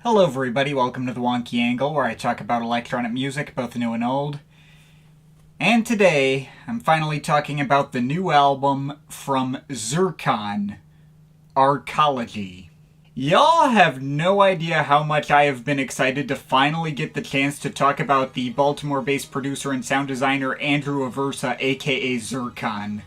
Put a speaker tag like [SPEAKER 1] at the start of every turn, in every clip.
[SPEAKER 1] Hello everybody, welcome to the Wonky Angle, where I talk about electronic music, both new and old. And today, I'm finally talking about the new album from Zircon, Arcology. Y'all have no idea how much I have been excited to finally get the chance to talk about the Baltimore-based producer and sound designer Andrew Aversa, aka Zircon.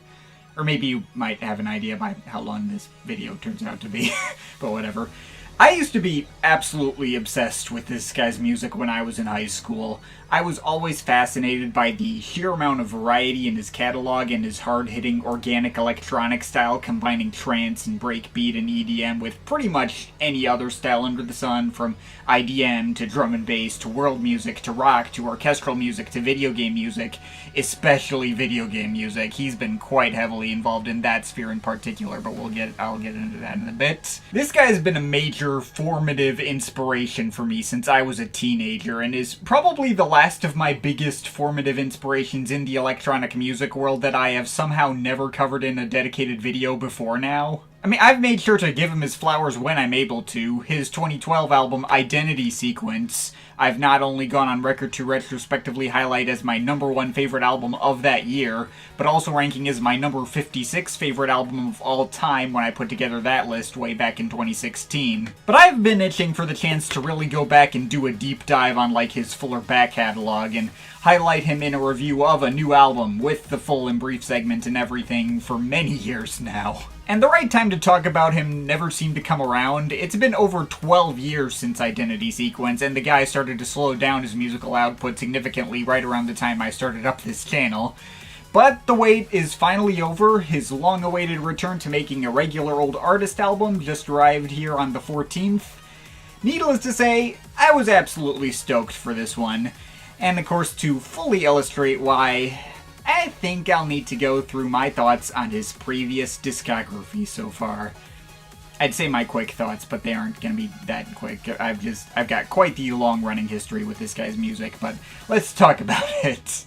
[SPEAKER 1] Or maybe you might have an idea by how long this video turns out to be, but whatever. I used to be absolutely obsessed with this guy's music when I was in high school. I was always fascinated by the sheer amount of variety in his catalog and his hard-hitting organic electronic style, combining trance and breakbeat and EDM with pretty much any other style under the sun, from IDM to drum and bass to world music to rock to orchestral music to video game music, especially video game music. He's been quite heavily involved in that sphere in particular, but I'll get into that in a bit. This guy has been a major formative inspiration for me since I was a teenager, and is probably the last of my biggest formative inspirations in the electronic music world that I have somehow never covered in a dedicated video before now. I mean, I've made sure to give him his flowers when I'm able to. His 2012 album, Identity Sequence, I've not only gone on record to retrospectively highlight as my #1 favorite album of that year, but also ranking as my number 56 favorite album of all time when I put together that list way back in 2016. But I've been itching for the chance to really go back and do a deep dive on like his fuller back catalog and highlight him in a review of a new album with the full and brief segment and everything for many years now. And the right time to talk about him never seemed to come around. It's been over 12 years since Identity Sequence, and the guy started to slow down his musical output significantly right around the time I started up this channel. But the wait is finally over. His long-awaited return to making a regular old artist album just arrived here on the 14th. Needless to say, I was absolutely stoked for this one. And of course, to fully illustrate why, I think I'll need to go through my thoughts on his previous discography so far. I'd say my quick thoughts, but they aren't going to be that quick. I've got quite the long-running history with this guy's music, but let's talk about it.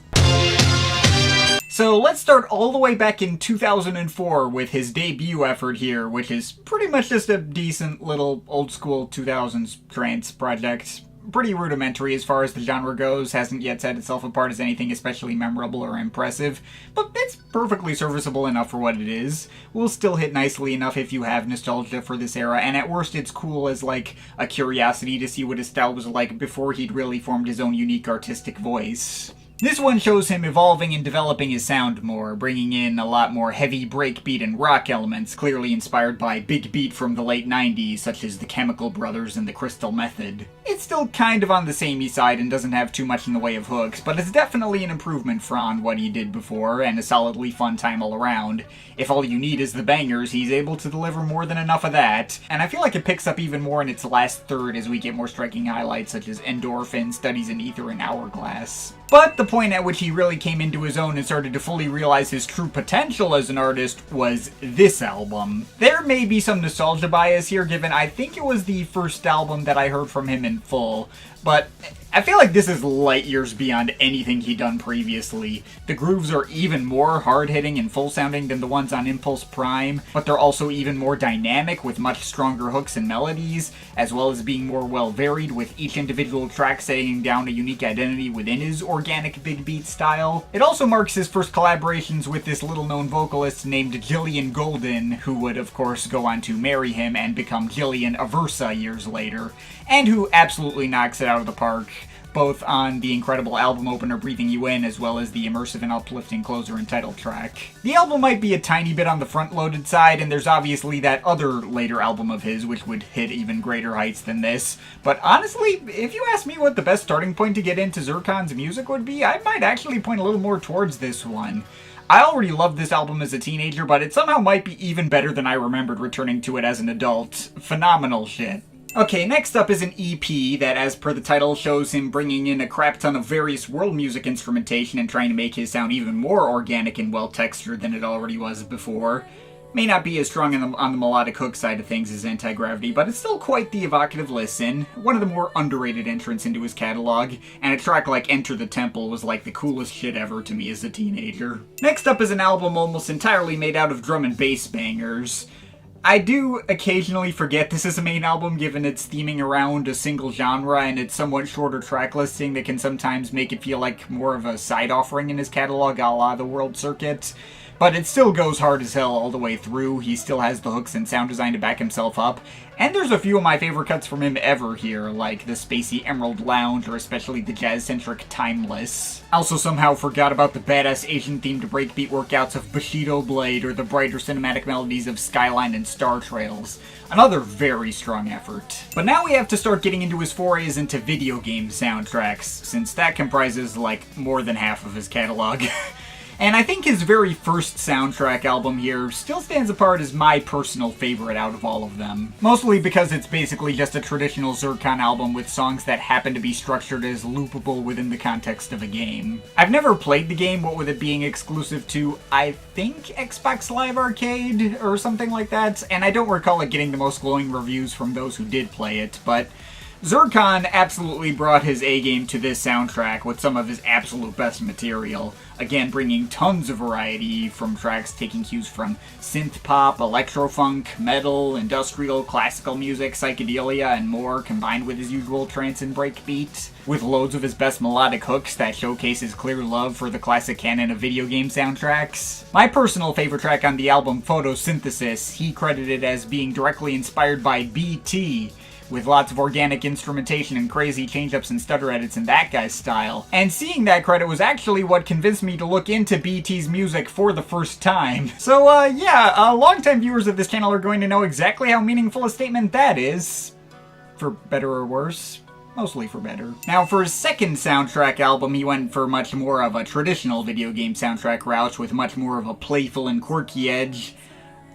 [SPEAKER 1] So let's start all the way back in 2004 with his debut effort here, which is pretty much just a decent little old-school 2000s trance project. Pretty rudimentary as far as the genre goes, hasn't yet set itself apart as anything especially memorable or impressive, but it's perfectly serviceable enough for what it is. Will still hit nicely enough if you have nostalgia for this era, and at worst it's cool as like a curiosity to see what his style was like before he'd really formed his own unique artistic voice. This one shows him evolving and developing his sound more, bringing in a lot more heavy breakbeat and rock elements, clearly inspired by big beat from the late 90s, such as the Chemical Brothers and the Crystal Method. It's still kind of on the samey side and doesn't have too much in the way of hooks, but it's definitely an improvement on what he did before, and a solidly fun time all around. If all you need is the bangers, he's able to deliver more than enough of that, and I feel like it picks up even more in its last third as we get more striking highlights such as Endorphin, Studies in Ether, and Hourglass. But the point at which he really came into his own and started to fully realize his true potential as an artist was this album. There may be some nostalgia bias here, given I think it was the first album that I heard from him in full, but I feel like this is light years beyond anything he'd done previously. The grooves are even more hard-hitting and full-sounding than the ones on Impulse Prime, but they're also even more dynamic with much stronger hooks and melodies, as well as being more well-varied with each individual track setting down a unique identity within his organic big beat style. It also marks his first collaborations with this little-known vocalist named Jillian Golden, who would of course go on to marry him and become Jillian Aversa years later, and who absolutely knocks it out of the park, both on the incredible album opener Breathing You In, as well as the immersive and uplifting closer and title track. The album might be a tiny bit on the front-loaded side, and there's obviously that other later album of his which would hit even greater heights than this, but honestly, if you ask me what the best starting point to get into Zircon's music would be, I might actually point a little more towards this one. I already loved this album as a teenager, but it somehow might be even better than I remembered returning to it as an adult. Phenomenal shit. Okay, next up is an EP that, as per the title, shows him bringing in a crap ton of various world music instrumentation and trying to make his sound even more organic and well-textured than it already was before. May not be as strong on the melodic hook side of things as Anti-Gravity, but it's still quite the evocative listen, one of the more underrated entrants into his catalog, and a track like Enter the Temple was like the coolest shit ever to me as a teenager. Next up is an album almost entirely made out of drum and bass bangers. I do occasionally forget this is a main album given its theming around a single genre and its somewhat shorter track listing that can sometimes make it feel like more of a side offering in his catalog a la the World Circuit. But it still goes hard as hell all the way through. He still has the hooks and sound design to back himself up. And there's a few of my favorite cuts from him ever here, like the spacey Emerald Lounge or especially the jazz-centric Timeless. I also somehow forgot about the badass Asian-themed breakbeat workouts of Bushido Blade or the brighter cinematic melodies of Skyline and Star Trails. Another very strong effort. But now we have to start getting into his forays into video game soundtracks, since that comprises like more than half of his catalog. And I think his very first soundtrack album here still stands apart as my personal favorite out of all of them. Mostly because it's basically just a traditional Zircon album with songs that happen to be structured as loopable within the context of a game. I've never played the game, what with it being exclusive to, I think, Xbox Live Arcade or something like that, and I don't recall it getting the most glowing reviews from those who did play it, but Zircon absolutely brought his A-game to this soundtrack with some of his absolute best material. Again, bringing tons of variety from tracks taking cues from synth-pop, electro-funk, metal, industrial, classical music, psychedelia, and more, combined with his usual trance and breakbeat, with loads of his best melodic hooks that showcase his clear love for the classic canon of video game soundtracks. My personal favorite track on the album, Photosynthesis, he credited as being directly inspired by BT, with lots of organic instrumentation and crazy change-ups and stutter edits in that guy's style. And seeing that credit was actually what convinced me to look into BT's music for the first time. So, longtime viewers of this channel are going to know exactly how meaningful a statement that is. For better or worse. Mostly for better. Now, for his second soundtrack album, he went for much more of a traditional video game soundtrack route with much more of a playful and quirky edge.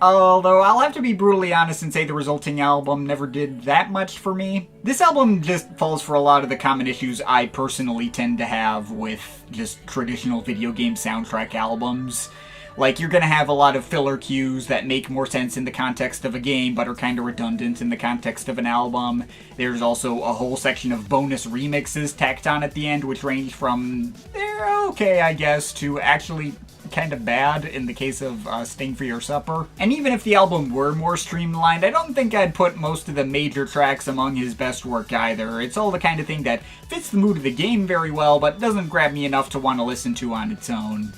[SPEAKER 1] Although I'll have to be brutally honest and say the resulting album never did that much for me. This album just falls for a lot of the common issues I personally tend to have with just traditional video game soundtrack albums. Like, you're gonna have a lot of filler cues that make more sense in the context of a game, but are kinda redundant in the context of an album. There's also a whole section of bonus remixes tacked on at the end, which range from, they're okay, I guess, to actually kind of bad in the case of Sting for Your Supper. And even if the album were more streamlined, I don't think I'd put most of the major tracks among his best work either. It's all the kind of thing that fits the mood of the game very well, but doesn't grab me enough to want to listen to on its own.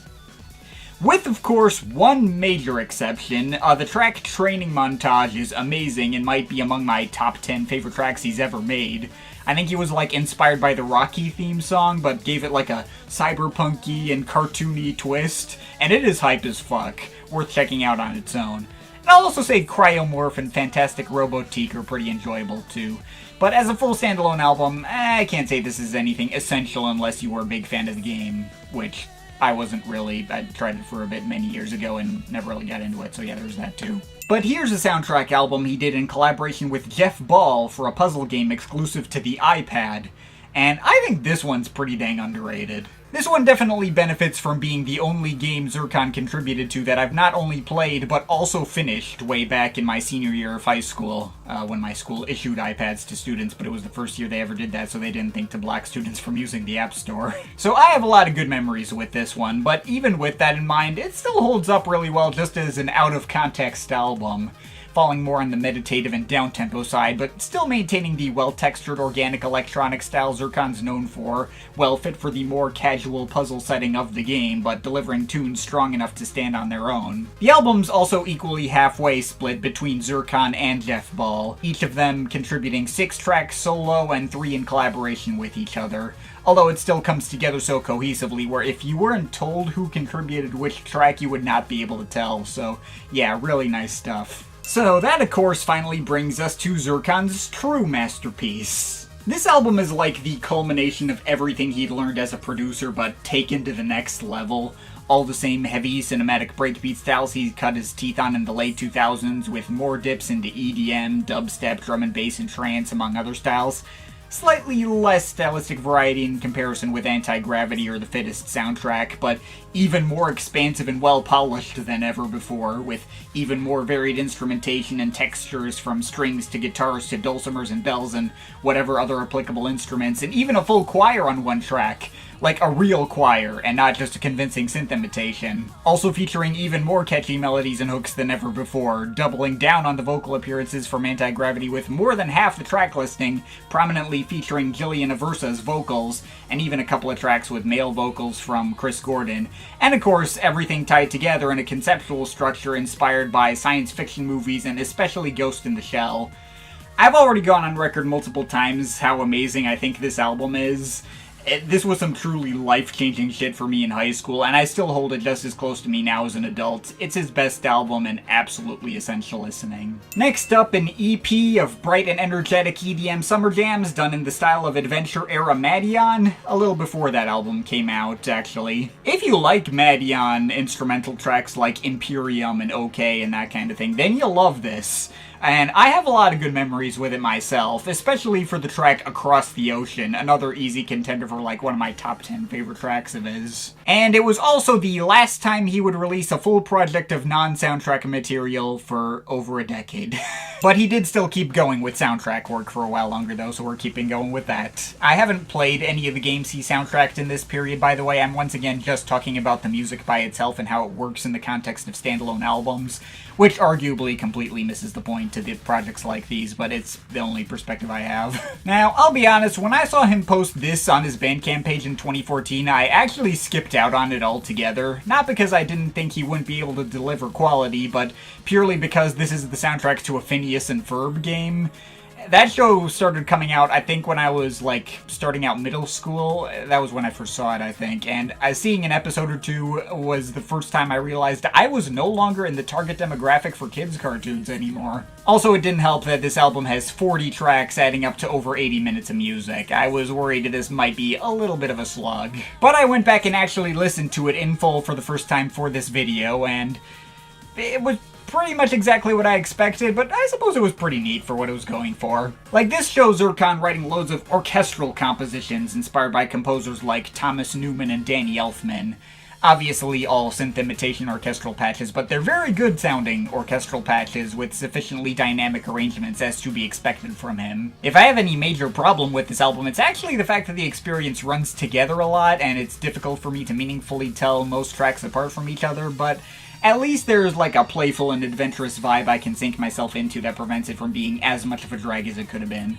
[SPEAKER 1] With, of course, one major exception, the track Training Montage is amazing and might be among my top 10 favorite tracks he's ever made. I think he was like inspired by the Rocky theme song, but gave it like a cyberpunky and cartoony twist, and it is hype as fuck, worth checking out on its own. And I'll also say Cryomorph and Fantastic Robotique are pretty enjoyable too. But as a full standalone album, I can't say this is anything essential unless you were a big fan of the game, which I wasn't really. I tried it for a bit many years ago and never really got into it, so yeah, there's that too. But here's a soundtrack album he did in collaboration with Jeff Ball for a puzzle game exclusive to the iPad, and I think this one's pretty dang underrated. This one definitely benefits from being the only game Zircon contributed to that I've not only played, but also finished way back in my senior year of high school, when my school issued iPads to students, but it was the first year they ever did that, so they didn't think to block students from using the App Store. So I have a lot of good memories with this one, but even with that in mind, it still holds up really well just as an out-of-context album, falling more on the meditative and down-tempo side, but still maintaining the well-textured organic electronic style Zircon's known for, well fit for the more casual puzzle setting of the game, but delivering tunes strong enough to stand on their own. The album's also equally halfway split between Zircon and Jeff Ball, each of them contributing 6 tracks solo and 3 in collaboration with each other, although it still comes together so cohesively where if you weren't told who contributed which track you would not be able to tell, so yeah, really nice stuff. So that, of course, finally brings us to Zircon's true masterpiece. This album is like the culmination of everything he'd learned as a producer, but taken to the next level. All the same heavy cinematic breakbeat styles he cut his teeth on in the late 2000s, with more dips into EDM, dubstep, drum and bass, and trance, among other styles. Slightly less stylistic variety in comparison with Anti-Gravity or The Fittest soundtrack, but even more expansive and well-polished than ever before, with even more varied instrumentation and textures from strings to guitars to dulcimers and bells and whatever other applicable instruments, and even a full choir on one track, like a real choir and not just a convincing synth imitation. Also featuring even more catchy melodies and hooks than ever before, doubling down on the vocal appearances from Anti-Gravity with more than half the track listing prominently featuring Jillian Aversa's vocals, and even a couple of tracks with male vocals from Chris Gordon. And of course, everything tied together in a conceptual structure inspired by science fiction movies and especially Ghost in the Shell. I've already gone on record multiple times how amazing I think this album is. This was some truly life-changing shit for me in high school, and I still hold it just as close to me now as an adult. It's his best album and absolutely essential listening. Next up, an EP of bright and energetic EDM summer jams done in the style of adventure-era Madion, a little before that album came out, actually. If you like Madion instrumental tracks like Imperium and OK and that kind of thing, then you'll love this. And I have a lot of good memories with it myself, especially for the track Across the Ocean, another easy contender for like one of my top 10 favorite tracks of his. And it was also the last time he would release a full project of non-soundtrack material for over a decade. But he did still keep going with soundtrack work for a while longer though, so we're keeping going with that. I haven't played any of the games he soundtracked in this period, by the way. I'm once again just talking about the music by itself and how it works in the context of standalone albums, which arguably completely misses the point to the projects like these, but it's the only perspective I have. Now, I'll be honest, when I saw him post this on his Bandcamp page in 2014, I actually skipped out on it altogether. Not because I didn't think he wouldn't be able to deliver quality, but purely because this is the soundtrack to a Phineas and Ferb game. That show started coming out, I think, when I was, like, starting out middle school. That was when I first saw it, I think. And seeing an episode or two was the first time I realized I was no longer in the target demographic for kids' cartoons anymore. Also, it didn't help that this album has 40 tracks adding up to over 80 minutes of music. I was worried this might be a little bit of a slug. But I went back and actually listened to it in full for the first time for this video, and it was pretty much exactly what I expected, but I suppose it was pretty neat for what it was going for. Like, this shows Zircon writing loads of orchestral compositions inspired by composers like Thomas Newman and Danny Elfman. Obviously all synth imitation orchestral patches, but they're very good sounding orchestral patches with sufficiently dynamic arrangements as to be expected from him. If I have any major problem with this album, it's actually the fact that the experience runs together a lot, and it's difficult for me to meaningfully tell most tracks apart from each other, but at least there's like a playful and adventurous vibe I can sink myself into that prevents it from being as much of a drag as it could have been.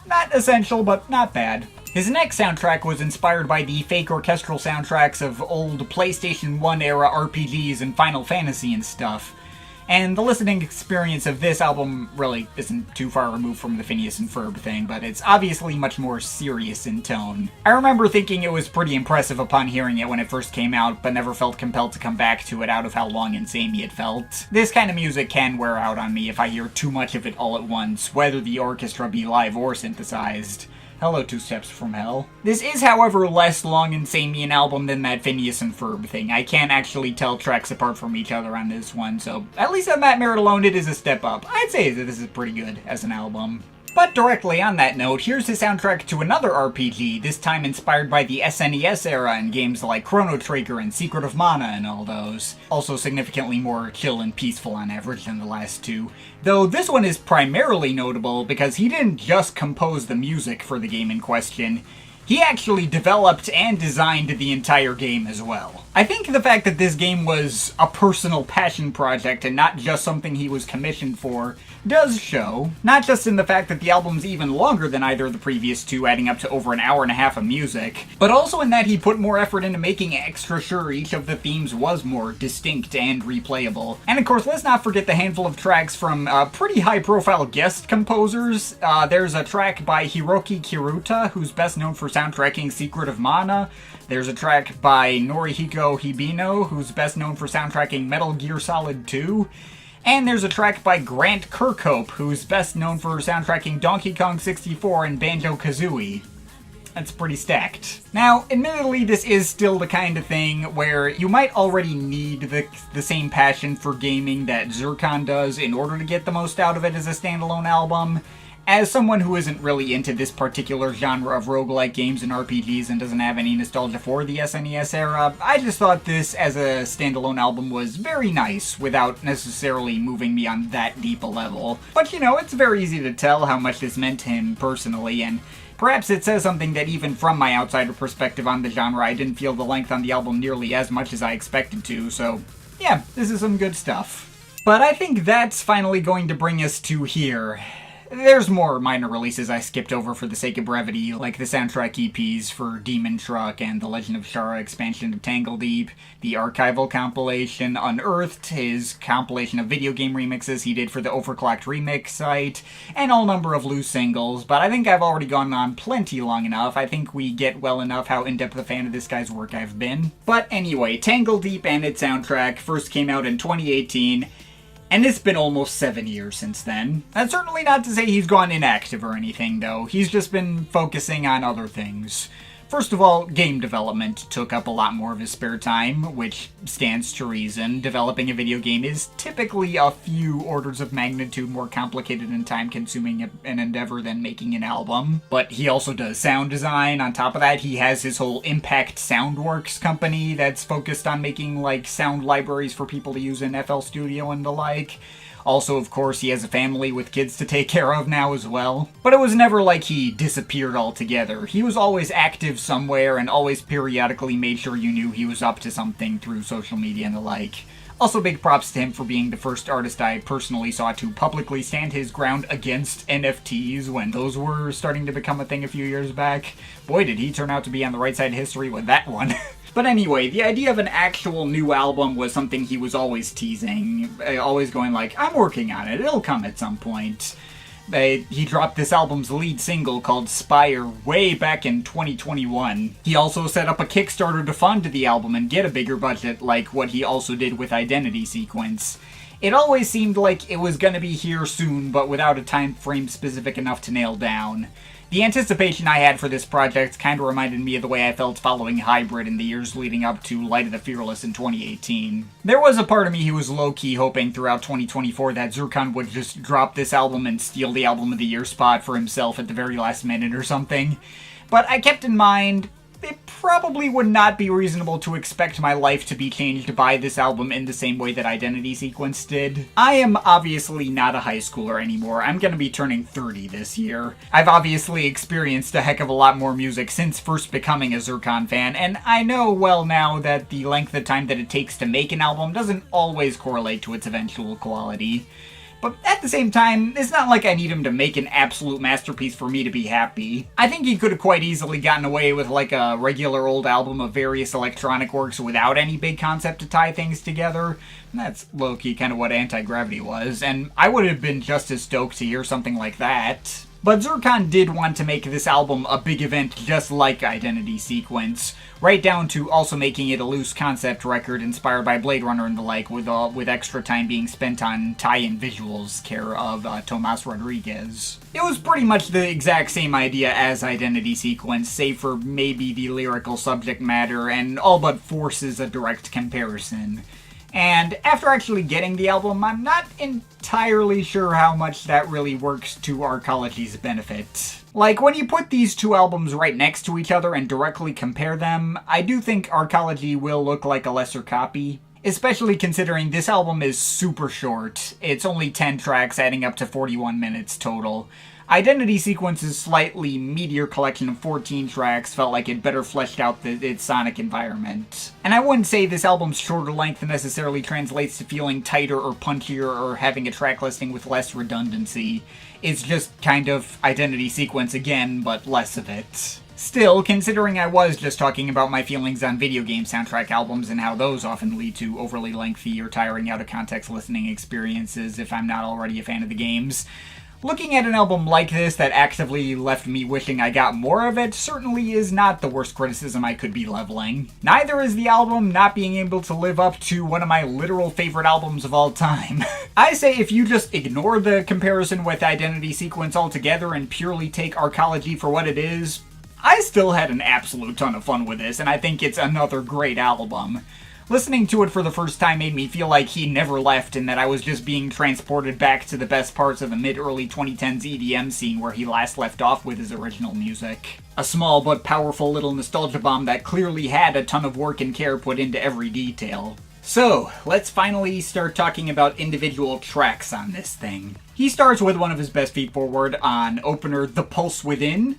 [SPEAKER 1] Not essential, but not bad. His next soundtrack was inspired by the fake orchestral soundtracks of old PlayStation 1 era RPGs and Final Fantasy and stuff. And the listening experience of this album really isn't too far removed from the Phineas and Ferb thing, but it's obviously much more serious in tone. I remember thinking it was pretty impressive upon hearing it when it first came out, but never felt compelled to come back to it out of how long and samey it felt. This kind of music can wear out on me if I hear too much of it all at once, whether the orchestra be live or synthesized. Hello, Two Steps from Hell. This is, however, less long and samey an album than that Phineas and Ferb thing. I can't actually tell tracks apart from each other on this one, so at least on that merit alone, it is a step up. I'd say that this is pretty good as an album. But directly on that note, here's the soundtrack to another RPG, this time inspired by the SNES era and games like Chrono Trigger and Secret of Mana and all those. Also significantly more chill and peaceful on average than the last two. Though this one is primarily notable because he didn't just compose the music for the game in question, he actually developed and designed the entire game as well. I think the fact that this game was a personal passion project and not just something he was commissioned for does show, not just in the fact that the album's even longer than either of the previous two, adding up to over an hour and a half of music, but also in that he put more effort into making extra sure each of the themes was more distinct and replayable. And of course, let's not forget the handful of tracks from pretty high-profile guest composers. There's a track by Hiroki Kiruta, who's best known for soundtracking Secret of Mana. There's a track by Norihiko Hibino, who's best known for soundtracking Metal Gear Solid 2. And there's a track by Grant Kirkhope, who's best known for soundtracking Donkey Kong 64 and Banjo-Kazooie. That's pretty stacked. Now, admittedly, this is still the kind of thing where you might already need the same passion for gaming that Zircon does in order to get the most out of it as a standalone album. As someone who isn't really into this particular genre of roguelike games and RPGs and doesn't have any nostalgia for the SNES era, I just thought this as a standalone album was very nice without necessarily moving me on that deep a level. But you know, it's very easy to tell how much this meant to him personally, and Perhaps it says something that even from my outsider perspective on the genre, I didn't feel the length on the album nearly as much as I expected to, so yeah, this is some good stuff. But I think that's finally going to bring us to here. There's more minor releases I skipped over for the sake of brevity, like the soundtrack EPs for Demon Truck and the Legend of Shara expansion of Tangle Deep, the archival compilation Unearthed, his compilation of video game remixes he did for the Overclocked Remix site, and all number of loose singles, but I think I've already gone on plenty long enough. I think we get well enough how in-depth a fan of this guy's work I've been. But anyway, Tangle Deep and its soundtrack first came out in 2018, and it's been almost 7 years since then. That's certainly not to say he's gone inactive or anything, though. He's just been focusing on other things. First of all, game development took up a lot more of his spare time, which stands to reason. Developing a video game is typically a few orders of magnitude more complicated and time-consuming an endeavor than making an album. But he also does sound design. On top of that, he has his whole Impact Soundworks company that's focused on making, like, sound libraries for people to use in FL Studio and the like. Also, of course, he has a family with kids to take care of now as well. But it was never like he disappeared altogether. He was always active somewhere and always periodically made sure you knew he was up to something through social media and the like. Also, big props to him for being the first artist I personally saw to publicly stand his ground against NFTs when those were starting to become a thing a few years back. Boy, did he turn out to be on the right side of history with that one. But anyway, the idea of an actual new album was something he was always teasing, always going like, I'm working on it, it'll come at some point. He dropped this album's lead single called Spire way back in 2021. He also set up a Kickstarter to fund the album and get a bigger budget, like what he also did with Identity Sequence. It always seemed like it was gonna be here soon, but without a time frame specific enough to nail down. The anticipation I had for this project kind of reminded me of the way I felt following Hybrid in the years leading up to Light of the Fearless in 2018. There was a part of me who was low-key hoping throughout 2024 that Zircon would just drop this album and steal the Album of the Year spot for himself at the very last minute or something. But I kept in mind, it probably would not be reasonable to expect my life to be changed by this album in the same way that Identity Sequence did. I am obviously not a high schooler anymore. I'm gonna be turning 30 this year. I've obviously experienced a heck of a lot more music since first becoming a Zircon fan, and I know well now that the length of time that it takes to make an album doesn't always correlate to its eventual quality. But at the same time, it's not like I need him to make an absolute masterpiece for me to be happy. I think he could have quite easily gotten away with like a regular old album of various electronic works without any big concept to tie things together. That's low-key kind of what Anti-Gravity was, and I would have been just as stoked to hear something like that. But Zircon did want to make this album a big event just like Identity Sequence, right down to also making it a loose concept record inspired by Blade Runner and the like, with extra time being spent on tie-in visuals care of Tomas Rodriguez. It was pretty much the exact same idea as Identity Sequence, save for maybe the lyrical subject matter, and all but forces a direct comparison. And after actually getting the album, I'm not entirely sure how much that really works to Arcology's benefit. Like, when you put these two albums right next to each other and directly compare them, I do think Arcology will look like a lesser copy. Especially considering this album is super short. It's only 10 tracks adding up to 41 minutes total. Identity Sequence's slightly meatier collection of 14 tracks felt like it better fleshed out its sonic environment. And I wouldn't say this album's shorter length necessarily translates to feeling tighter or punchier or having a track listing with less redundancy. It's just kind of Identity Sequence again, but less of it. Still, considering I was just talking about my feelings on video game soundtrack albums and how those often lead to overly lengthy or tiring out of context listening experiences if I'm not already a fan of the games, looking at an album like this that actively left me wishing I got more of it certainly is not the worst criticism I could be leveling. Neither is the album not being able to live up to one of my literal favorite albums of all time. I say if you just ignore the comparison with Identity Sequence altogether and purely take Arcology for what it is, I still had an absolute ton of fun with this, and I think it's another great album. Listening to it for the first time made me feel like he never left and that I was just being transported back to the best parts of the mid-early 2010s EDM scene where he last left off with his original music. A small but powerful little nostalgia bomb that clearly had a ton of work and care put into every detail. So, let's finally start talking about individual tracks on this thing. He starts with one of his best feet forward on opener The Pulse Within.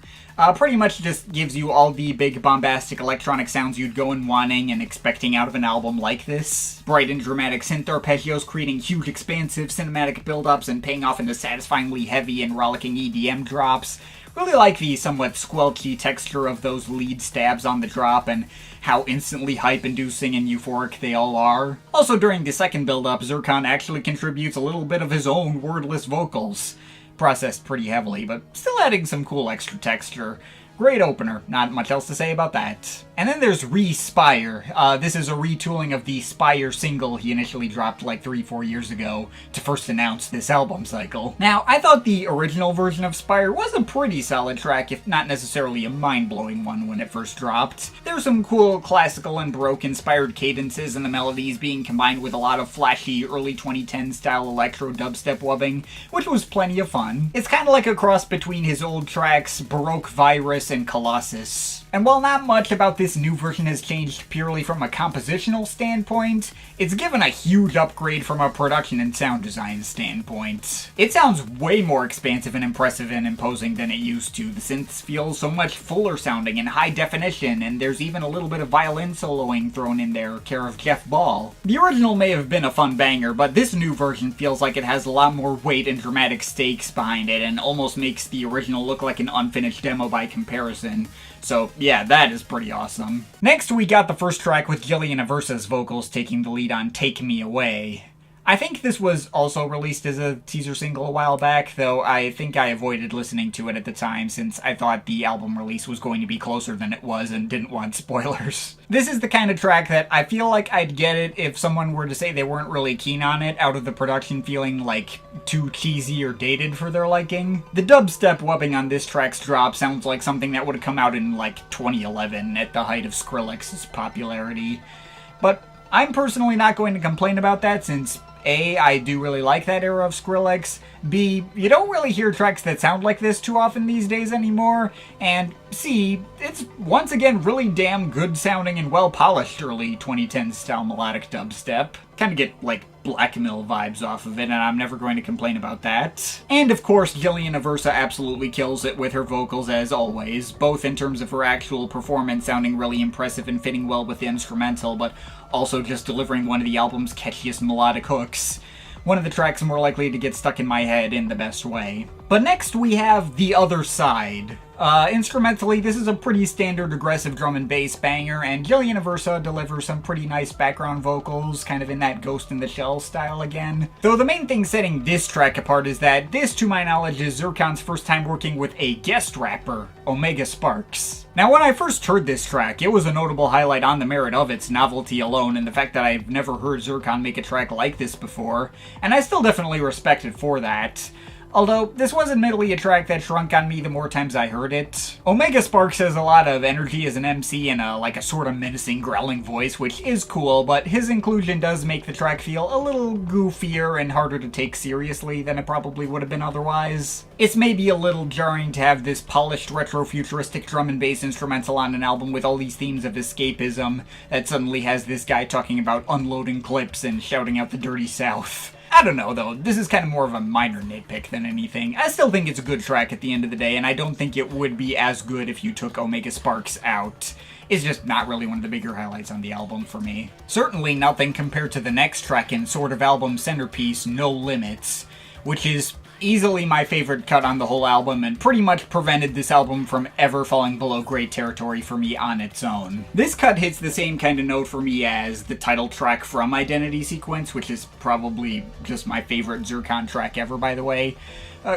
[SPEAKER 1] Pretty much just gives you all the big bombastic electronic sounds you'd go in wanting and expecting out of an album like this. Bright and dramatic synth arpeggios creating huge expansive cinematic build-ups and paying off into satisfyingly heavy and rollicking EDM drops. Really like the somewhat squelchy texture of those lead stabs on the drop and how instantly hype-inducing and euphoric they all are. Also during the second build-up, Zircon actually contributes a little bit of his own wordless vocals. Processed pretty heavily, but still adding some cool extra texture. Great opener, not much else to say about that. And then there's ReSpire. This is a retooling of the Spire single he initially dropped like 3-4 years ago to first announce this album cycle. Now, I thought the original version of Spire was a pretty solid track, if not necessarily a mind-blowing one when it first dropped. There's some cool classical and Baroque-inspired cadences and the melodies being combined with a lot of flashy early 2010s style electro dubstep wubbing, which was plenty of fun. It's kind of like a cross between his old tracks Baroque Virus and Colossus. And while not much about this new version has changed purely from a compositional standpoint, it's given a huge upgrade from a production and sound design standpoint. It sounds way more expansive and impressive and imposing than it used to. The synths feel so much fuller sounding and high definition, and there's even a little bit of violin soloing thrown in there, care of Jeff Ball. The original may have been a fun banger, but this new version feels like it has a lot more weight and dramatic stakes behind it, and almost makes the original look like an unfinished demo by comparison. So yeah, that is pretty awesome. Next we got the first track with Jillian Aversa's vocals taking the lead on Take Me Away. I think this was also released as a teaser single a while back, though I think I avoided listening to it at the time since I thought the album release was going to be closer than it was and didn't want spoilers. This is the kind of track that I feel like I'd get it if someone were to say they weren't really keen on it, out of the production feeling like too cheesy or dated for their liking. The dubstep wubbing on this track's drop sounds like something that would have come out in like 2011 at the height of Skrillex's popularity. But I'm personally not going to complain about that since A, I do really like that era of Skrillex, B, you don't really hear tracks that sound like this too often these days anymore, and C, it's once again really damn good sounding and well polished early 2010s style melodic dubstep. Kind of get like Black Mill vibes off of it, and I'm never going to complain about that. And of course, Jillian Aversa absolutely kills it with her vocals as always, both in terms of her actual performance sounding really impressive and fitting well with the instrumental, but also just delivering one of the album's catchiest melodic hooks. One of the tracks more likely to get stuck in my head in the best way. But next we have The Other Side. Instrumentally, this is a pretty standard aggressive drum and bass banger, and Jillian Aversa delivers some pretty nice background vocals, kind of in that Ghost in the Shell style again. Though the main thing setting this track apart is that this, to my knowledge, is Zircon's first time working with a guest rapper, Omega Sparks. Now, when I first heard this track, it was a notable highlight on the merit of its novelty alone, and the fact that I've never heard Zircon make a track like this before, and I still definitely respect it for that. Although, this was admittedly a track that shrunk on me the more times I heard it. Omega Sparks has a lot of energy as an MC and a sort of menacing growling voice, which is cool, but his inclusion does make the track feel a little goofier and harder to take seriously than it probably would have been otherwise. It's maybe a little jarring to have this polished retro-futuristic drum and bass instrumental on an album with all these themes of escapism that suddenly has this guy talking about unloading clips and shouting out the dirty South. I don't know, though. This is kind of more of a minor nitpick than anything. I still think it's a good track at the end of the day, and I don't think it would be as good if you took Omega Sparks out. It's just not really one of the bigger highlights on the album for me. Certainly nothing compared to the next track in sort of album centerpiece, No Limits, which is easily my favorite cut on the whole album and pretty much prevented this album from ever falling below great territory for me on its own. This cut hits the same kind of note for me as the title track from Identity Sequence, which is probably just my favorite Zircon track ever, by the way,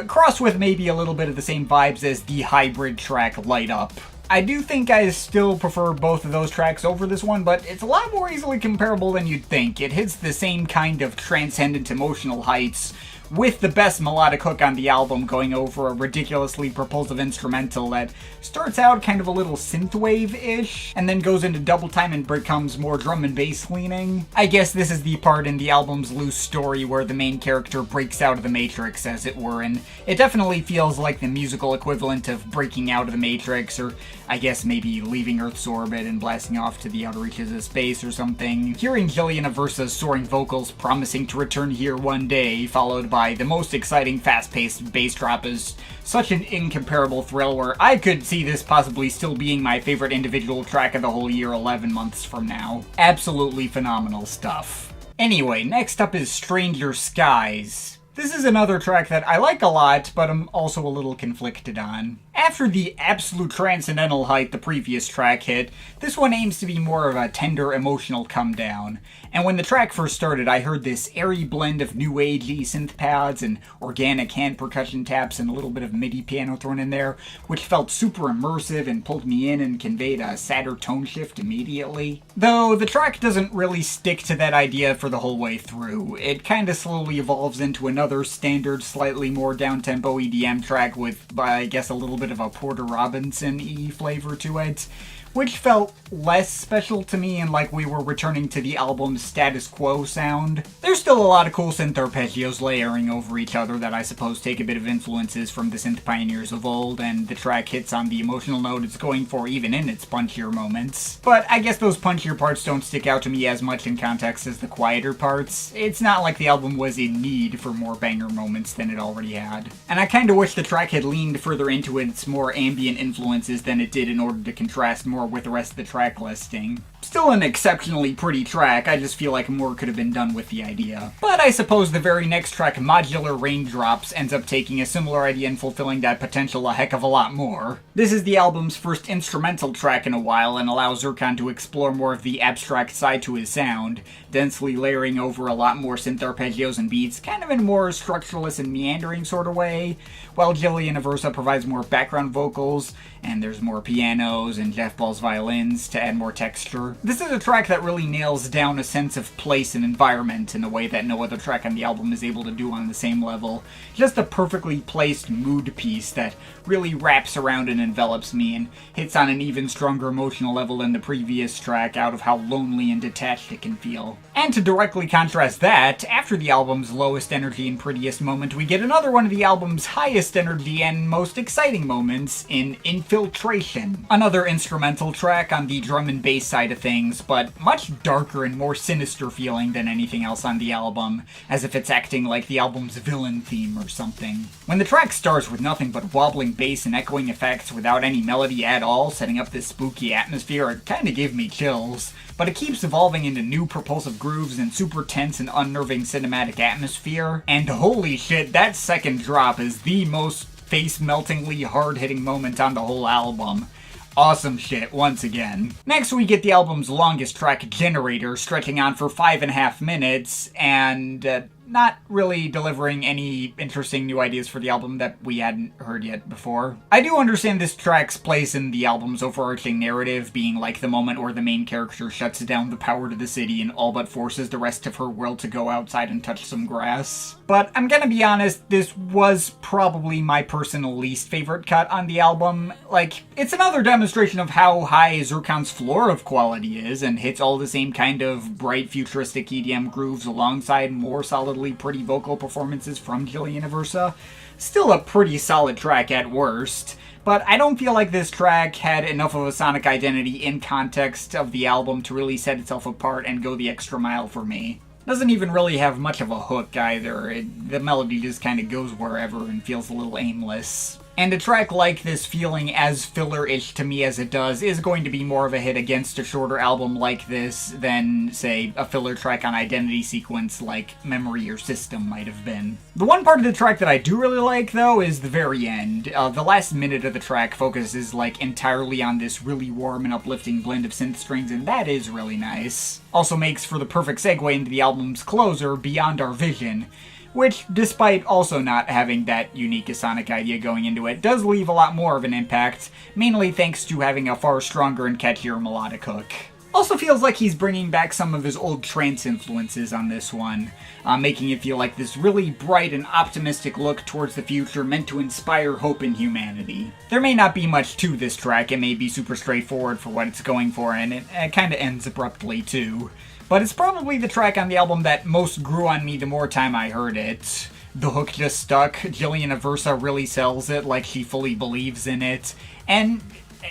[SPEAKER 1] crossed with maybe a little bit of the same vibes as the hybrid track Light Up. I do think I still prefer both of those tracks over this one, but it's a lot more easily comparable than you'd think. It hits the same kind of transcendent emotional heights with the best melodic hook on the album going over a ridiculously propulsive instrumental that starts out kind of a little synthwave-ish, and then goes into double time and becomes more drum and bass leaning. I guess this is the part in the album's loose story where the main character breaks out of the Matrix, as it were, and it definitely feels like the musical equivalent of breaking out of the Matrix, or I guess maybe leaving Earth's orbit and blasting off to the outer reaches of space or something. Hearing Jillian Aversa's soaring vocals promising to return here one day, followed by the most exciting fast-paced bass drop, is such an incomparable thrill where I could see this possibly still being my favorite individual track of the whole year 11 months from now. Absolutely phenomenal stuff. Anyway, next up is Stranger Skies. This is another track that I like a lot, but I'm also a little conflicted on. After the absolute transcendental height the previous track hit, this one aims to be more of a tender, emotional come-down. And when the track first started, I heard this airy blend of new agey synth pads and organic hand percussion taps and a little bit of MIDI piano thrown in there, which felt super immersive and pulled me in and conveyed a sadder tone shift immediately. Though the track doesn't really stick to that idea for the whole way through. It kinda slowly evolves into another standard, slightly more down-tempo EDM track with, I guess, a little bit of a Porter Robinson-y flavor to it, which felt less special to me and like we were returning to the album's status quo sound. There's still a lot of cool synth arpeggios layering over each other that I suppose take a bit of influences from the synth pioneers of old, and the track hits on the emotional note it's going for even in its punchier moments. But I guess those punchier parts don't stick out to me as much in context as the quieter parts. It's not like the album was in need for more banger moments than it already had. And I kinda wish the track had leaned further into its more ambient influences than it did in order to contrast more with the rest of the track listing. Still an exceptionally pretty track, I just feel like more could have been done with the idea. But I suppose the very next track, Modular Raindrops, ends up taking a similar idea and fulfilling that potential a heck of a lot more. This is the album's first instrumental track in a while and allows Zircon to explore more of the abstract side to his sound, densely layering over a lot more synth arpeggios and beats, kind of in a more structureless and meandering sort of way, while Jillian Aversa provides more background vocals, and there's more pianos and Jeff Ball's violins to add more texture. This is a track that really nails down a sense of place and environment in a way that no other track on the album is able to do on the same level. Just a perfectly placed mood piece that really wraps around and envelops me and hits on an even stronger emotional level than the previous track out of how lonely and detached it can feel. And to directly contrast that, after the album's lowest energy and prettiest moment, we get another one of the album's highest energy and most exciting moments in Infiltration. Another instrumental track on the drum and bass side of things, but much darker and more sinister feeling than anything else on the album, as if it's acting like the album's villain theme or something. When the track starts with nothing but wobbling bass and echoing effects without any melody at all, setting up this spooky atmosphere, it kinda gave me chills. But it keeps evolving into new propulsive grooves and super tense and unnerving cinematic atmosphere. And holy shit, that second drop is the most face-meltingly hard-hitting moment on the whole album. Awesome shit, once again. Next we get the album's longest track, Generator, stretching on for 5.5 minutes, and not really delivering any interesting new ideas for the album that we hadn't heard yet before. I do understand this track's place in the album's overarching narrative, being like the moment where the main character shuts down the power to the city and all but forces the rest of her world to go outside and touch some grass. But I'm gonna be honest, this was probably my personal least favorite cut on the album. Like, it's another demonstration of how high Zircon's floor of quality is, and hits all the same kind of bright futuristic EDM grooves alongside more solidly pretty vocal performances from Jillian Aversa. Still a pretty solid track at worst, but I don't feel like this track had enough of a sonic identity in context of the album to really set itself apart and go the extra mile for me. Doesn't even really have much of a hook either. The melody just kind of goes wherever and feels a little aimless. And a track like this feeling as filler-ish to me as it does is going to be more of a hit against a shorter album like this than, say, a filler track on Identity Sequence like Memory or System might have been. The one part of the track that I do really like, though, is the very end. The last minute of the track focuses, like, entirely on this really warm and uplifting blend of synth strings, and that is really nice. Also makes for the perfect segue into the album's closer, Beyond Our Vision, which, despite also not having that unique sonic idea going into it, does leave a lot more of an impact, mainly thanks to having a far stronger and catchier melodic hook. Also feels like he's bringing back some of his old trance influences on this one, making it feel like this really bright and optimistic look towards the future meant to inspire hope in humanity. There may not be much to this track, it may be super straightforward for what it's going for, and it kind of ends abruptly too. But it's probably the track on the album that most grew on me the more time I heard it. The hook just stuck, Jillian Aversa really sells it like she fully believes in it, and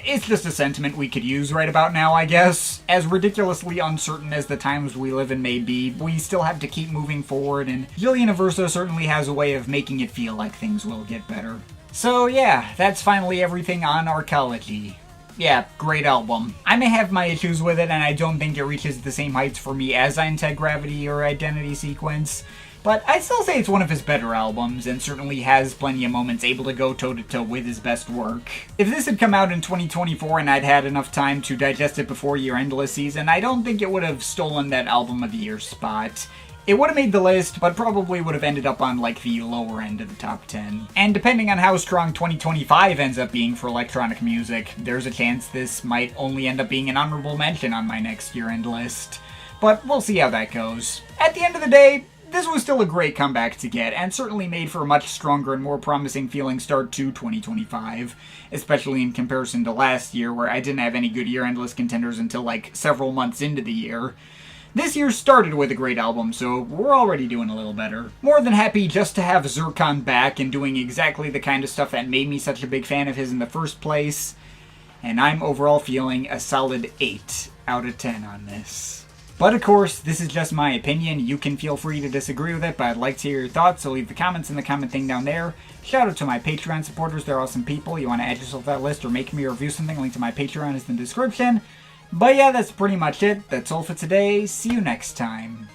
[SPEAKER 1] it's just a sentiment we could use right about now, I guess. As ridiculously uncertain as the times we live in may be, we still have to keep moving forward, and Jillian Aversa certainly has a way of making it feel like things will get better. So yeah, that's finally everything on Arcology. Yeah, great album. I may have my issues with it, and I don't think it reaches the same heights for me as Anti-Gravity or Identity Sequence, but I'd still say it's one of his better albums, and certainly has plenty of moments able to go toe-to-toe with his best work. If this had come out in 2024 and I'd had enough time to digest it before Year Endless season, I don't think it would have stolen that Album of the Year spot. It would have made the list, but probably would have ended up on, like, the lower end of the top 10. And depending on how strong 2025 ends up being for electronic music, there's a chance this might only end up being an honorable mention on my next Year End list. But we'll see how that goes. At the end of the day, this was still a great comeback to get, and certainly made for a much stronger and more promising feeling start to 2025, especially in comparison to last year, where I didn't have any good Year Endless contenders until, like, several months into the year. This year started with a great album, so we're already doing a little better. More than happy just to have Zircon back and doing exactly the kind of stuff that made me such a big fan of his in the first place, and I'm overall feeling a solid 8 out of 10 on this. But of course, this is just my opinion. You can feel free to disagree with it, but I'd like to hear your thoughts, so leave the comments in the comment thing down there. Shout out to my Patreon supporters, they're awesome people. You want to add yourself to that list or make me review something, link to my Patreon is in the description. But yeah, that's pretty much it. That's all for today. See you next time.